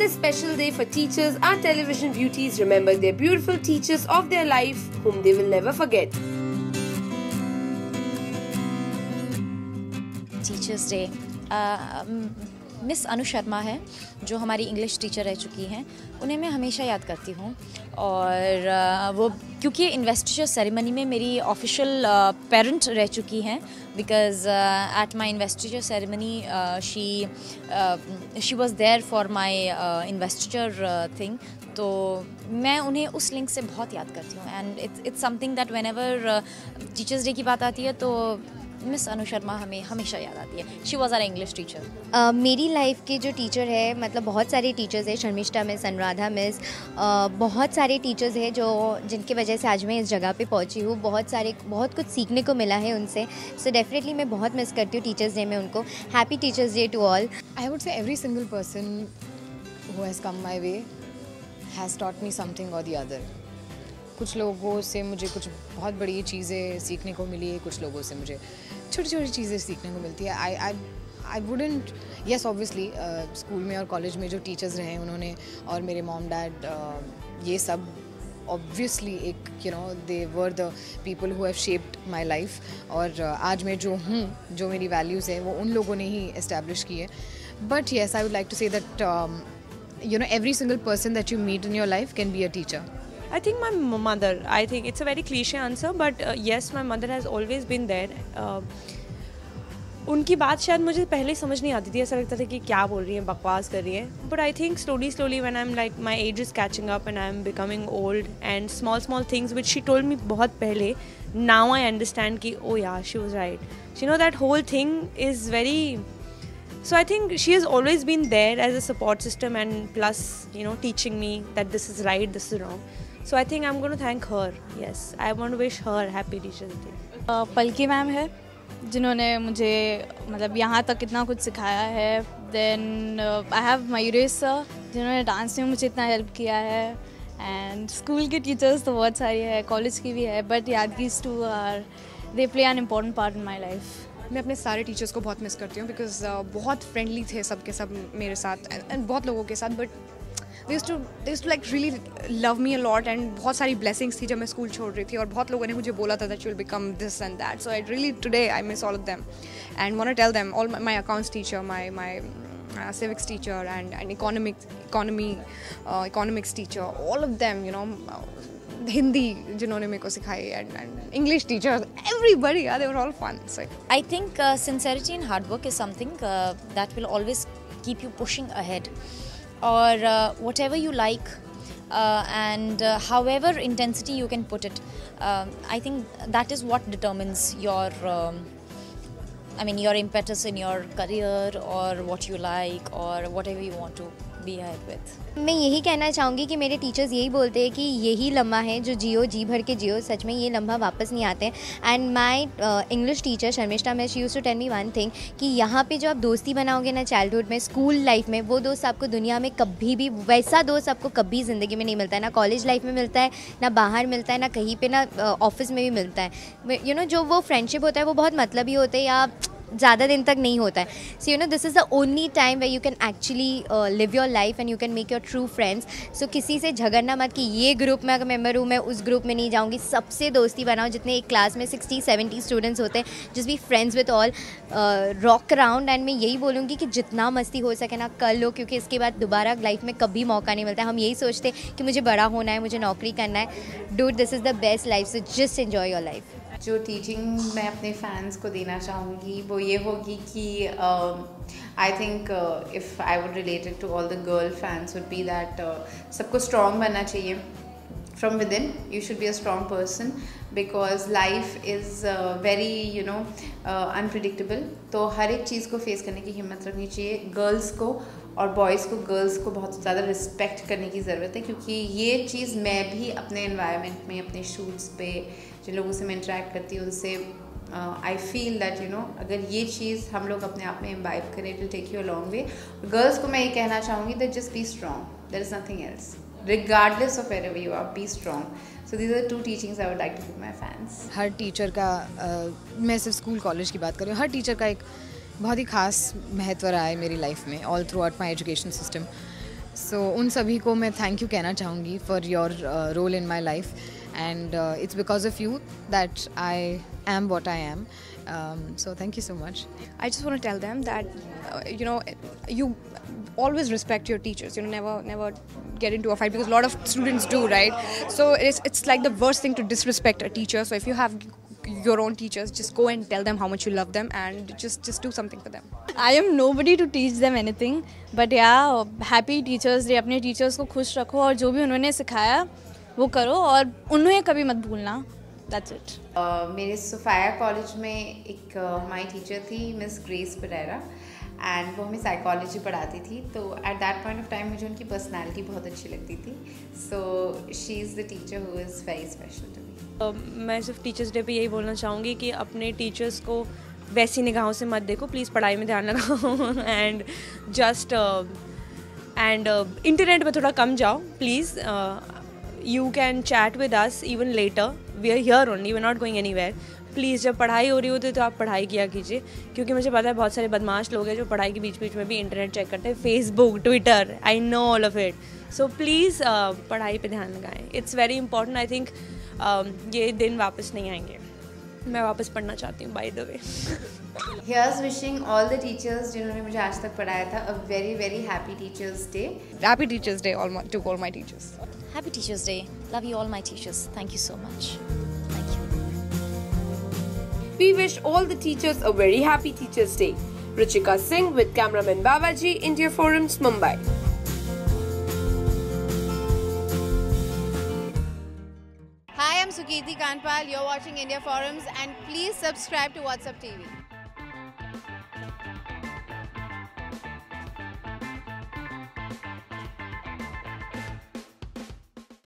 this special day for teachers, our television beauties remember their beautiful teachers of their life whom they will never forget. Teachers Day miss Anu Sharma है जो हमारी English teacher रह चुकी हैं, उन्हें मैं हमेशा याद करती हूँ। और वो क्योंकि इन्वेस्टिचर सेरेमनी में मेरी ऑफिशियल पेरेंट रह चुकी हैं, because at my investiture ceremony she was there for my investiture thing. तो मैं उन्हें उस लिंक से बहुत याद करती हूँ and it's something that when ever teachers day की बात आती है तो मिस अनु शर्मा हमें हमेशा याद आती है। She was our English teacher. मेरी लाइफ के जो टीचर है, मतलब बहुत सारे टीचर्स हैं, शर्मिष्ठा मिस, अनुराधा मिस, बहुत सारे टीचर्स हैं जो जिनकी वजह से आज मैं इस जगह पे पहुंची हूँ। बहुत कुछ सीखने को मिला है उनसे। सो डेफिनेटली मैं बहुत मिस करती हूँ टीचर्स डे में उनको। Happy teachers day to all. I would say every single person who has come my way has taught me something और द अदर। कुछ लोगों से मुझे कुछ बहुत बड़ी चीज़ें सीखने को मिली है, कुछ लोगों से मुझे छोटी छोटी चीज़ें सीखने को मिलती है। I wouldn't, yes obviously school में और कॉलेज में जो टीचर्स रहे हैं उन्होंने, और मेरे मॉम डैड, ये सब ऑब्वियसली एक they were the people who have shaped my life. और आज मैं जो हूँ, जो मेरी वैल्यूज़ हैं वो उन लोगों ने ही इस्टेब्लिश की है। But yes, I would like to say that every single person that you meet in your life can be a teacher. I think my mother. I think it's a very cliche answer, but yes, my mother has always been there. उनकी बात शायद मुझे पहले समझ नहीं आती थी, ऐसा लगता था कि क्या बोल रही है, बकवास कर रही है। But I think slowly when I'm like my age is catching up and I'm becoming old, and small things which she told me बहुत पहले, now I understand कि oh yeah, she was right. That whole thing is very. So I think she has always been there as a support system, and plus teaching me that this is right, this is wrong. So I think I'm going to thank her. Yes, I want to wish her happy Teachers Day. Palki ma'am है जिन्होंने मुझे मतलब यहाँ तक इतना कुछ सिखाया है। Then I have Mayuresh sir जिन्होंने डांस में मुझे इतना हेल्प किया है। एंड स्कूल के टीचर्स तो बहुत सारी है, कॉलेज की भी है, बट यार these two are they play an important part in my life. मैं अपने सारे टीचर्स को बहुत मिस करती हूँ बिकॉज बहुत फ्रेंडली थे सब के सब मेरे साथ एंड बहुत लोगों के साथ। But they used to like really love me a lot and बहुत सारी ब्लेसिंग्स थी जब मैं स्कूल छोड़ रही थी, और बहुत लोगों ने मुझे बोला था that you will become this and that. So I really today I miss all of them and want to tell them, all my accounts teacher, my civics teacher and economics teacher, all of them, Hindi जिन्होंने मेरे को सिखाई, and English teachers, everybody, they were all fun. So I think sincerity and hard work is something that will always keep you pushing ahead, or whatever you like and however intensity you can put it, I think that is what determines your your impetus in your career, or what you like, or whatever you want to be ahead with. मैं यही कहना चाहूँगी कि मेरे teachers यही बोलते हैं कि यही लम्हा है जो जियो, जी भर के जियो। सच में ये लम्हा वापस नहीं आते हैं। And my English teacher Sharmishtha ma'am, she used to tell me one thing कि यहाँ पे जो आप दोस्ती बनाओगे ना चाइल्डहुड में, स्कूल लाइफ में, वो दोस्त आपको दुनिया में कभी भी, वैसा दोस्त आपको कभी ज़िंदगी में नहीं मिलता है। ना कॉलेज लाइफ में मिलता है, ना बाहर मिलता है, ना कहीं पर, ना ऑफिस में भी मिलता है। जो वो फ्रेंडशिप होता है वो बहुत मतलबी होते हैं या ज़्यादा दिन तक नहीं होता है। So this is the only time way you can actually live your life and you can make your true friends. So किसी से झगड़ना मत कि ये ग्रुप में अगर मेम्बर हूँ मैं उस ग्रुप में नहीं जाऊँगी। सबसे दोस्ती बनाओ, जितने एक क्लास में 60-70 स्टूडेंट्स होते हैं, just be friends with all, rock around. And मैं यही बोलूँगी कि जितना मस्ती हो सके ना कर लो, क्योंकि इसके बाद दोबारा लाइफ में कभी मौका नहीं मिलता है। हम यही सोचते हैं कि मुझे बड़ा होना है, मुझे नौकरी करना है। Dude, this is the best life, so just enjoy your life. जो टीचिंग मैं अपने फैंस को देना चाहूँगी वो ये होगी कि I think if I would related to all the girl fans would be that सबको स्ट्रॉन्ग बनना चाहिए from within. You should be a strong person because life is very unpredictable. तो हर एक चीज़ को फेस करने की हिम्मत रखनी चाहिए। गर्ल्स को और बॉयज़ को, गर्ल्स को बहुत ज़्यादा रिस्पेक्ट करने की ज़रूरत है, क्योंकि ये चीज़ मैं भी अपने एनवायरनमेंट में, अपने शूट्स पे जिन लोगों से मैं इंटरेक्ट करती हूँ उनसे आई फील दैट अगर ये चीज़ हम लोग अपने आप में इम्बाइब करें, it will take you a long way. Girls को मैं ये कहना चाहूँगी that just be strong, there is nothing else, regardless of wherever you are, be strong. So these are the 2 teachings I would like to give my fans. Her teacher का मैं सिर्फ school college की बात कर रही हूँ, हर teacher का एक बहुत ही ख़ास महत्व रहा है मेरी लाइफ में, all throughout my education system. So उन सभी को मैं थैंक यू कहना चाहूँगी for your role in my life, and it's because of you that I am what I am. So thank you so much. I just want to tell them that you always respect your teachers. Never get into a fight, because a lot of students do, right? So it's like the worst thing to disrespect a teacher. So if you have your own teachers, just go and tell them how much you love them, and just do something for them. I am nobody to teach them anything, but yeah, happy Teachers Day. अपने teachers को खुश रखो और जो भी उन्होंने सिखाया वो करो और उन्हें कभी मत भूलना. That's it. मेरे सोफाया कॉलेज में एक हमारी टीचर थी मिस ग्रेस परेरा, एंड वो हमें साइकोलॉजी पढ़ाती थी. तो at that point of time मुझे उनकी पर्सनालिटी बहुत अच्छी लगती थी. So she is the teacher who is very special to me. मैं सिर्फ टीचर्स डे पे यही बोलना चाहूँगी कि अपने टीचर्स को वैसी निगाहों से मत देखो, प्लीज़ पढ़ाई में ध्यान लगाओ. एंड जस्ट इंटरनेट पे थोड़ा कम जाओ please. You can chat with us even later. We are here only. We're not going anywhere. Please जब पढ़ाई हो रही होती है तो आप पढ़ाई किया कीजिए, क्योंकि मुझे पता है बहुत सारे बदमाश लोग हैं जो पढ़ाई के बीच बीच में भी इंटरनेट चेक करते हैं, Facebook, Twitter. I know all of it. So please पढ़ाई पे ध्यान लगाएं. It's very important. I think ये दिन वापस नहीं आएंगे. मैं वापस पढ़ना चाहती हूँ, by the way. Here's wishing all the teachers जिन्होंने मुझे आज तक पढ़ाया था a very very happy Teachers Day. Happy Teachers Day to all my teachers. Happy Teachers Day. Love you all my teachers. Thank you so much. Thank you. We wish all the teachers a very happy Teachers Day. Ruchika Singh with cameraman Babaji, India Forums, Mumbai. Hi, I'm Sukirti Kanpal. You're watching India Forums, and please subscribe to WhatsApp TV.